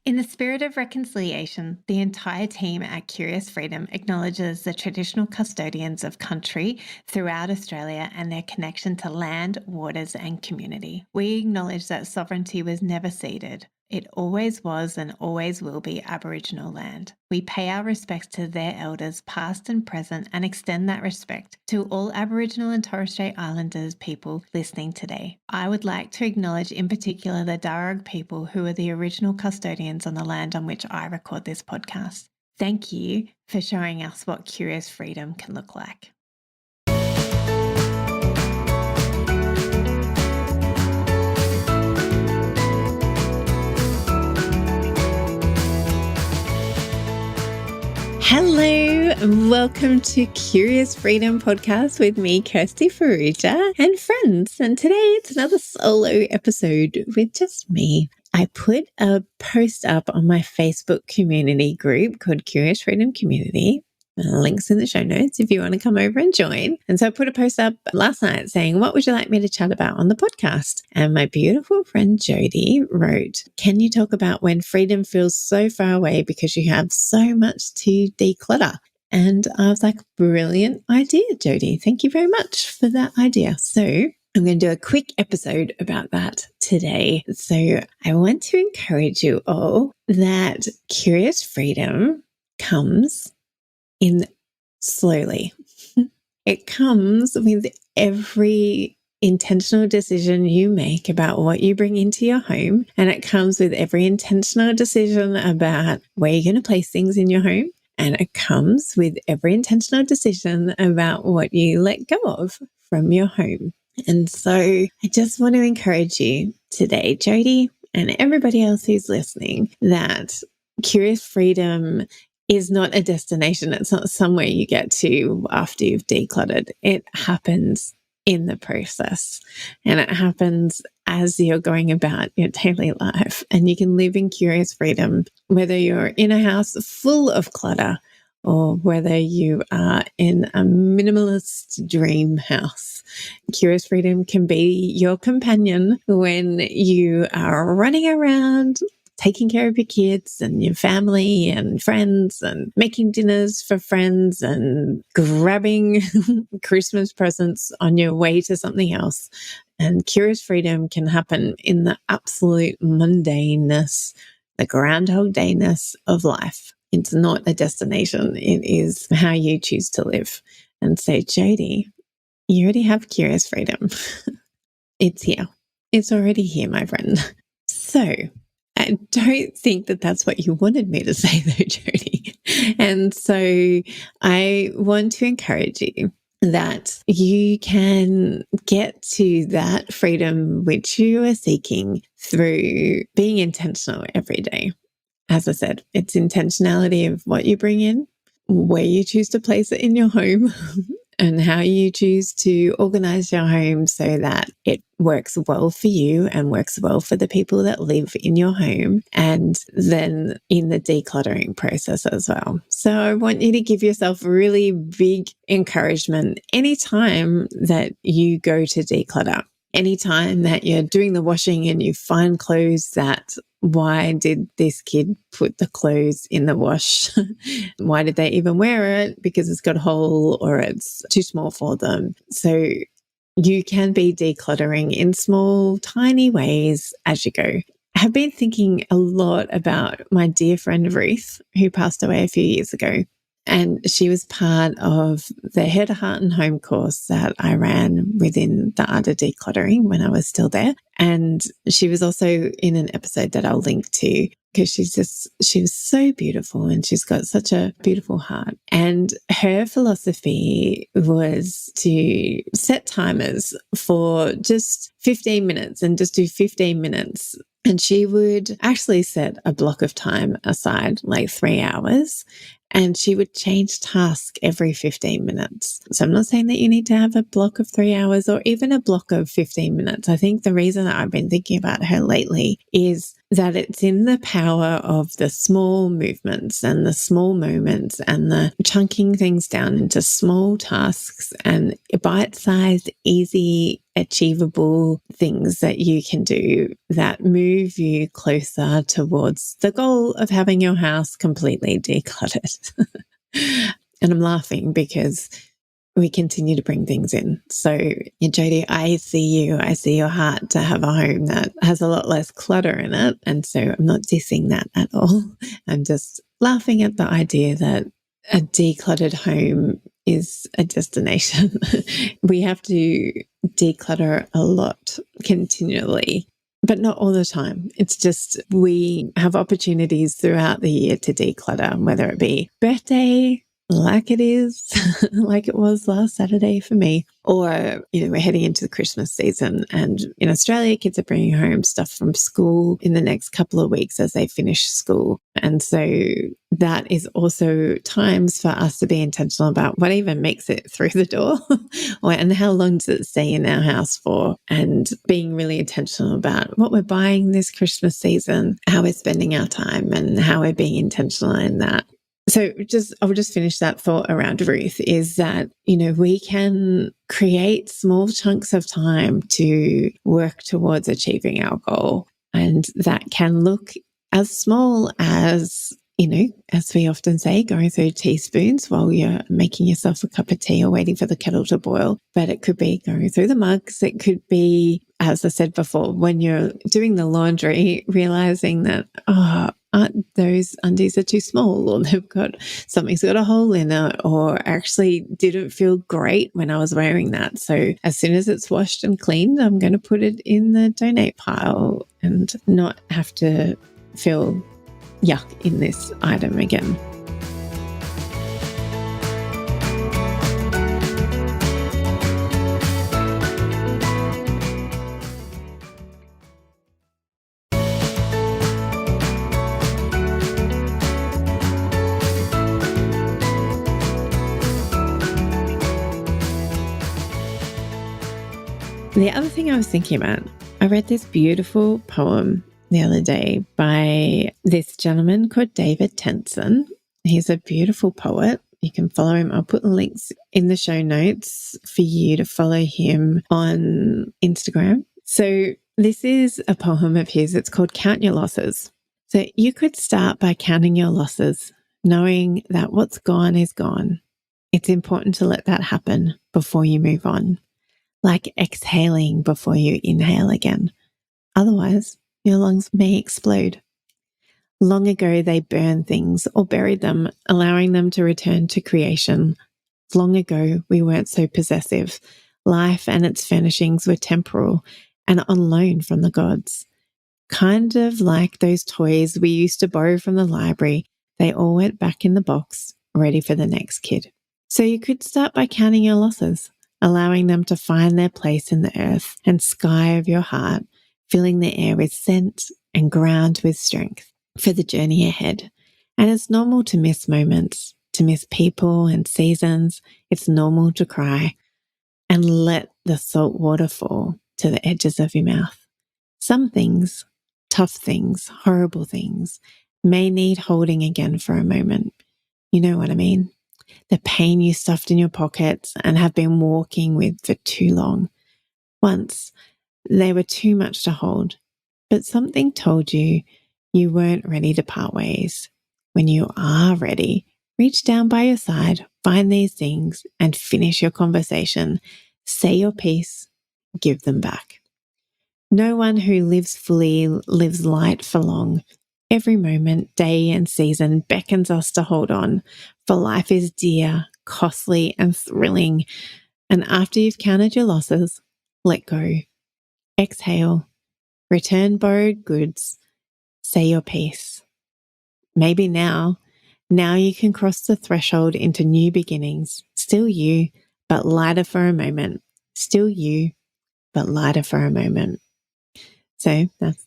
In the spirit of reconciliation, the entire team at Curious Freedom acknowledges the traditional custodians of country throughout Australia and their connection to land, waters, and community. We acknowledge that sovereignty was never ceded. It always was and always will be Aboriginal land. We pay our respects to their elders, past and present, and extend that respect to all Aboriginal and Torres Strait Islanders people listening today. I would like to acknowledge in particular the Darug people who are the original custodians on the land on which I record this podcast. Thank you for showing us what Curious Freedom can look like. Hello, welcome to Curious Freedom Podcast with me, Kirsty Farrugia, and friends. And today it's another solo episode with just me. I put a post up on my Facebook community group called Curious Freedom Community. Links in the show notes if you want to come over and join. And so I put a post up last night saying, what would you like me to chat about on the podcast? And my beautiful friend Jody wrote, can you talk about when freedom feels so far away because you have so much to declutter? And I was like, brilliant idea, Jody. Thank you very much for that idea. So I'm going to do a quick episode about that today. So I want to encourage you all that Curious Freedom comes in slowly. It comes with every intentional decision you make about what you bring into your home. And it comes with every intentional decision about where you're going to place things in your home. And it comes with every intentional decision about what you let go of from your home. And so I just want to encourage you today, Jody, and everybody else who's listening, that Curious Freedom is not a destination. It's not somewhere you get to after you've decluttered. It happens in the process, and it happens as you're going about your daily life. And you can live in Curious Freedom, whether you're in a house full of clutter or whether you are in a minimalist dream house. Curious Freedom can be your companion when you are running around taking care of your kids and your family and friends and making dinners for friends and grabbing Christmas presents on your way to something else. And Curious Freedom can happen in the absolute mundaneness, the Groundhog Dayness of life. It's not a destination. It is how you choose to live. And so, Jody, you already have Curious Freedom. It's here. It's already here, my friend. So I don't think that that's what you wanted me to say, though, Jody. And so I want to encourage you that you can get to that freedom which you are seeking through being intentional every day. As I said, it's intentionality of what you bring in, where you choose to place it in your home, and how you choose to organize your home so that it works well for you and works well for the people that live in your home, and then in the decluttering process as well. So I want you to give yourself really big encouragement anytime that you go to declutter. Anytime that you're doing the washing and you find clothes that, why did this kid put the clothes in the wash? Why did they even wear it? Because it's got a hole or it's too small for them. So you can be decluttering in small, tiny ways as you go. I have been thinking a lot about my dear friend Ruth, who passed away a few years ago. And she was part of the Head, Heart and Home course that I ran within the Art of Decluttering when I was still there. And she was also in an episode that I'll link to, because she was so beautiful and she's got such a beautiful heart. And her philosophy was to set timers for just 15 minutes and just do 15 minutes. And she would actually set a block of time aside, like 3 hours. And she would change task every 15 minutes. So I'm not saying that you need to have a block of 3 hours or even a block of 15 minutes. I think the reason that I've been thinking about her lately is that it's in the power of the small movements and the small moments and the chunking things down into small tasks and bite-sized, easy, achievable things that you can do that move you closer towards the goal of having your house completely decluttered. And I'm laughing because we continue to bring things in. So, Jodie, I see you. I see your heart to have a home that has a lot less clutter in it. And so I'm not dissing that at all. I'm just laughing at the idea that a decluttered home is a destination. We have to declutter a lot continually, but not all the time. It's just we have opportunities throughout the year to declutter, whether it be birthday, like it is, like it was last Saturday for me. Or, we're heading into the Christmas season, and in Australia, kids are bringing home stuff from school in the next couple of weeks as they finish school. And so that is also times for us to be intentional about what even makes it through the door and how long does it stay in our house for, and being really intentional about what we're buying this Christmas season, how we're spending our time, and how we're being intentional in that. So I'll just finish that thought around Ruth is that, we can create small chunks of time to work towards achieving our goal. And that can look as small as, as we often say, going through teaspoons while you're making yourself a cup of tea or waiting for the kettle to boil. But it could be going through the mugs. It could be, as I said before, when you're doing the laundry, realizing that, those undies are too small, or something's got a hole in it, or actually didn't feel great when I was wearing that. So as soon as it's washed and cleaned, I'm going to put it in the donate pile and not have to feel yuck in this item again. The other thing I was thinking about, I read this beautiful poem the other day by this gentleman called David Henson. He's a beautiful poet. You can follow him. I'll put the links in the show notes for you to follow him on Instagram. So this is a poem of his. It's called Count Your Losses. So you could start by counting your losses, knowing that what's gone is gone. It's important to let that happen before you move on. Like exhaling before you inhale again. Otherwise, your lungs may explode. Long ago, they burned things or buried them, allowing them to return to creation. Long ago, we weren't so possessive. Life and its furnishings were temporal and on loan from the gods. Kind of like those toys we used to borrow from the library, they all went back in the box, ready for the next kid. So you could start by counting your losses, allowing them to find their place in the earth and sky of your heart, filling the air with scent and ground with strength for the journey ahead. And it's normal to miss moments, to miss people and seasons. It's normal to cry and let the salt water fall to the edges of your mouth. Some things, tough things, horrible things, may need holding again for a moment. You know what I mean? The pain you stuffed in your pockets and have been walking with for too long. Once, they were too much to hold, but something told you you weren't ready to part ways. When you are ready, reach down by your side, find these things, and finish your conversation. Say your piece, give them back. No one who lives fully lives light for long. Every moment, day, and season beckons us to hold on, for life is dear, costly, and thrilling. And after you've counted your losses, let go. Exhale. Return borrowed goods. Say your piece. Maybe now you can cross the threshold into new beginnings. Still you, but lighter for a moment. Still you, but lighter for a moment. So that's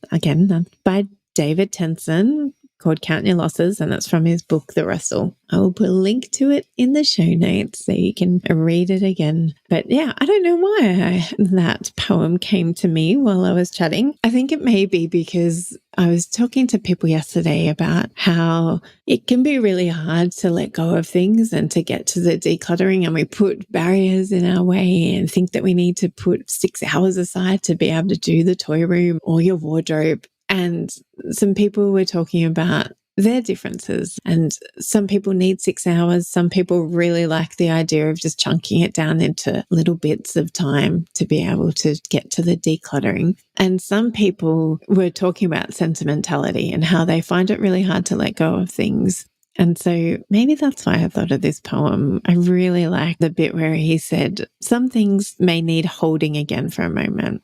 by David Henson. called Count Your Losses, and it's from his book, The Wrestle. I will put a link to it in the show notes so you can read it again. But yeah, I don't know why that poem came to me while I was chatting. I think it may be because I was talking to people yesterday about how it can be really hard to let go of things and to get to the decluttering, and we put barriers in our way and think that we need to put 6 hours aside to be able to do the toy room or your wardrobe. And some people were talking about their differences, and some people need 6 hours. Some people really like the idea of just chunking it down into little bits of time to be able to get to the decluttering. And some people were talking about sentimentality and how they find it really hard to let go of things. And so maybe that's why I thought of this poem. I really like the bit where he said, some things may need holding again for a moment.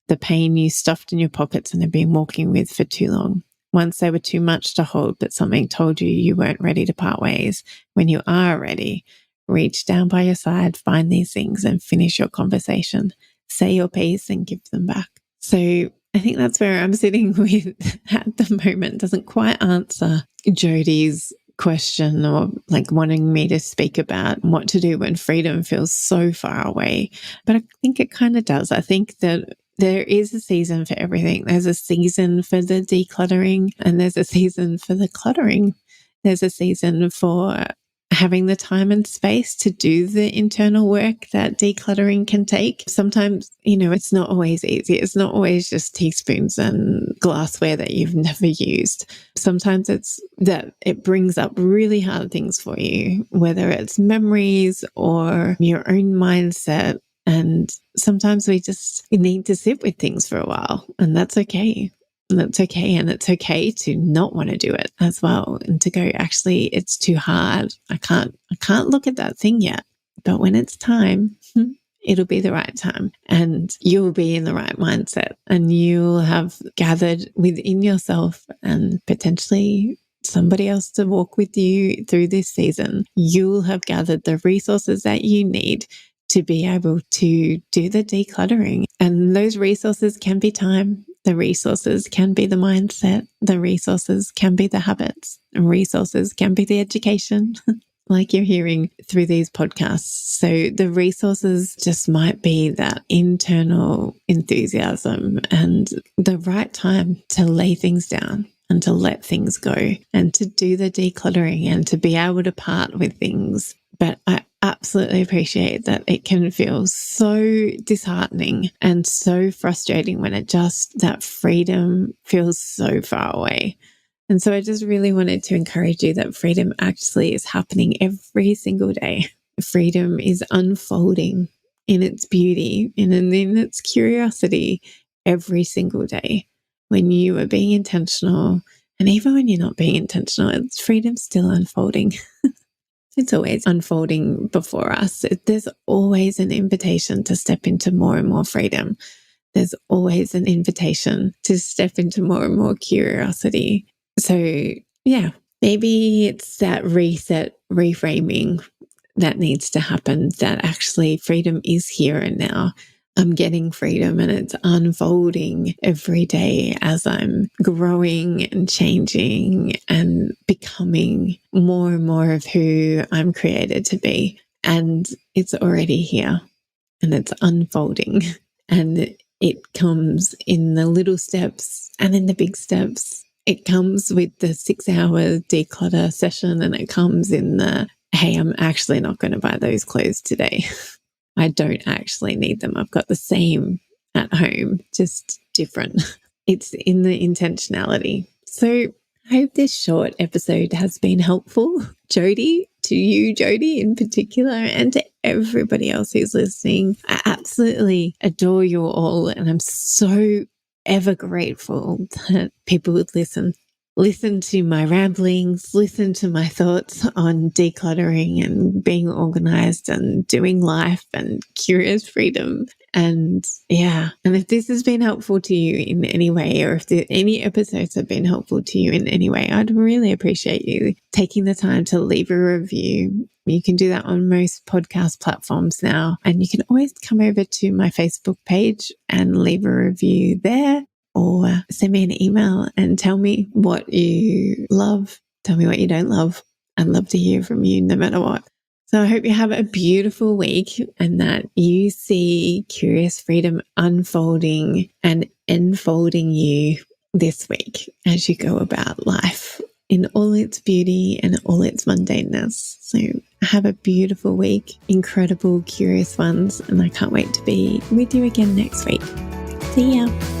The pain you stuffed in your pockets and have been walking with for too long. Once they were too much to hold, but something told you you weren't ready to part ways. When you are ready, reach down by your side, find these things and finish your conversation. Say your piece and give them back. So I think that's where I'm sitting with at the moment. Doesn't quite answer Jodie's question, or like wanting me to speak about what to do when freedom feels so far away. But I think it kind of does. I think that there is a season for everything. There's a season for the decluttering and there's a season for the cluttering. There's a season for having the time and space to do the internal work that decluttering can take. Sometimes, it's not always easy. It's not always just teaspoons and glassware that you've never used. Sometimes it's that it brings up really hard things for you, whether it's memories or your own mindset. And sometimes we just need to sit with things for a while, and that's okay. And that's okay. And it's okay to not want to do it as well, and to go, actually, it's too hard. I can't look at that thing yet. But when it's time, it'll be the right time, and you'll be in the right mindset, and you'll have gathered within yourself and potentially somebody else to walk with you through this season. You'll have gathered the resources that you need to be able to do the decluttering. And those resources can be time. The resources can be the mindset. The resources can be the habits. And resources can be the education, like you're hearing through these podcasts. So the resources just might be that internal enthusiasm and the right time to lay things down and to let things go and to do the decluttering and to be able to part with things. But I absolutely appreciate that it can feel so disheartening and so frustrating when that freedom feels so far away. And so I just really wanted to encourage you that freedom actually is happening every single day. Freedom is unfolding in its beauty and in its curiosity every single day. When you are being intentional, and even when you're not being intentional, freedom's still unfolding. It's always unfolding before us. There's always an invitation to step into more and more freedom. There's always an invitation to step into more and more curiosity. So yeah, maybe it's that reset, reframing that needs to happen, that actually freedom is here and now. I'm getting freedom and it's unfolding every day as I'm growing and changing and becoming more and more of who I'm created to be. And it's already here and it's unfolding, and it comes in the little steps and in the big steps. It comes with the 6-hour declutter session, and it comes in the, hey, I'm actually not going to buy those clothes today. I don't actually need them. I've got the same at home, just different. It's in the intentionality. So I hope this short episode has been helpful, Jodie, to you, Jodie, in particular, and to everybody else who's listening. I absolutely adore you all, and I'm so ever grateful that people would listen to my ramblings, listen to my thoughts on decluttering and being organized and doing life and curious freedom. And yeah, and if this has been helpful to you in any way, or if any episodes have been helpful to you in any way, I'd really appreciate you taking the time to leave a review. You can do that on most podcast platforms now. And you can always come over to my Facebook page and leave a review there, or send me an email and tell me what you love. Tell me what you don't love. I'd love to hear from you no matter what. So I hope you have a beautiful week and that you see Curious Freedom unfolding and enfolding you this week as you go about life in all its beauty and all its mundaneness. So have a beautiful week, incredible, curious ones, and I can't wait to be with you again next week. See ya.